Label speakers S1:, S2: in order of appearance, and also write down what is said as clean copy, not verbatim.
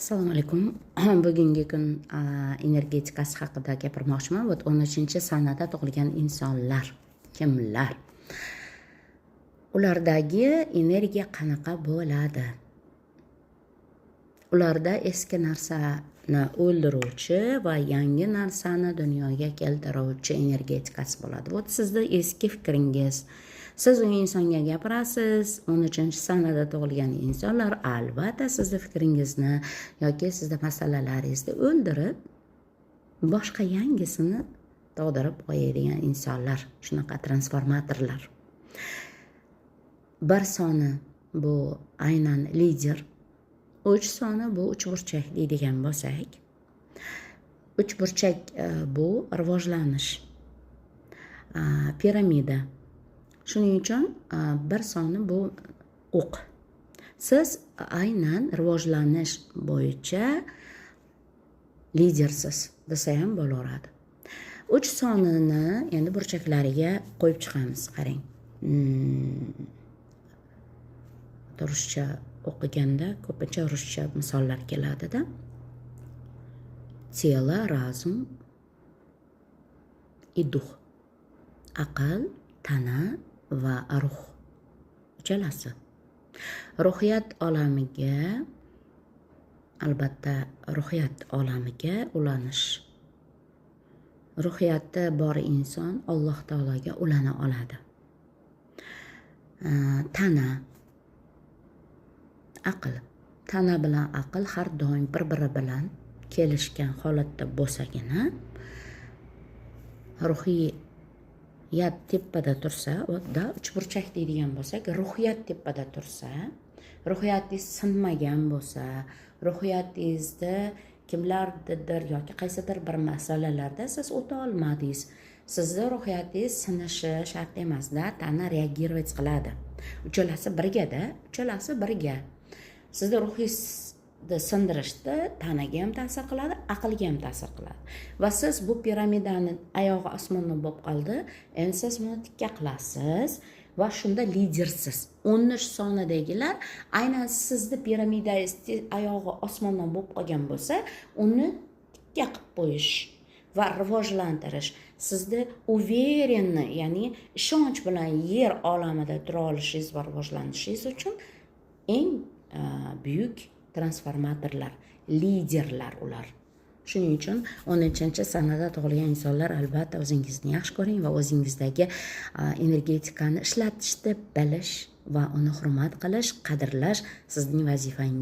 S1: Assalomu alaykum. Bugungi kun energetikasi haqida gapirmoqchiman. 13-sanada tug'ilgan insonlar kimlar? Ulardagi energiya qanaqa bo'ladi? Ularda eski narsani o'ldiruvchi va yangi narsani dunyoga keltiruvchi energetikasi bo'ladi. Bu sizning eski fikringiz. Siz u insonga gapirasiz, 13-sanada tug'ilgan insonlar albatta sizning fikringizni yoki sizning masalalaringizni o'ldirib, boshqa yangisini tug'dirib qo'yadigan insonlar, shunaqa transformatorlar. Bir soni bu aynan lider, 3 soni bu uchburchak deydigan bo'lsak, uchburchak bu rivojlanish, piramida. Shuning uchun bir soni bu o'q. Siz aynan rivojlanish bo'yicha lidersiz desa ham bo'laveradi. 3 sonini endi burchaklariga qo'yib chiqamiz, qarang. Ruscha o'qiganda ko'pincha ruscha misollar keladi-da. Telo, razum и дух. Aql, tana va ruh. Uchalasi. Ruhiyat olamiga, albatta ruhiyat olamiga ulanish. Ruhiyati bor inson Alloh taologa ulana oladi. Tana, aql. Tana bilan aql har doim bir-biri bilan kelishgan holatda bo'lsagina ruhiyat tepada tursa, unda uchburchak deydigan bo'lsak, ruhiyat tepada tursa, ruhiyatingiz sinmagan bo'lsa, ruhiyatingizda kimlardir yoki qaysidir bir masalalarda siz o'ta olmadingiz. Sizni ruhiyatingiz sinishi shart emasda, tana reagировать qiladi. Uchalasi birga. Sizni ruhingizni sindirishda tanaga ham ta'sir qiladi, aqlga ham ta'sir qiladi. Va siz bu piramidani oyog'i osmonda bo'lib qoldi, endi siz buni tikka qilasiz va shunda lidersiz. 13 sonidagilar aynan sizni piramidangiz oyog'i osmondan bo'lib qolgan bo'lsa, uni tikka qilib qo'yish va rivojlantirish, sizni уверенно, ya'ni ishonch bilan yer olamida tura olishingiz va rivojlanishingiz uchun eng buyuk transformatorlar, liderlar ular. Shuning uchun 13-sanada tug'ilgan insonlar albatta o'zingizni yaxshi ko'ring va o'zingizdagi energetikani ishlatishni bilish va uni hurmat qilish, qadrlash sizning vazifangiz.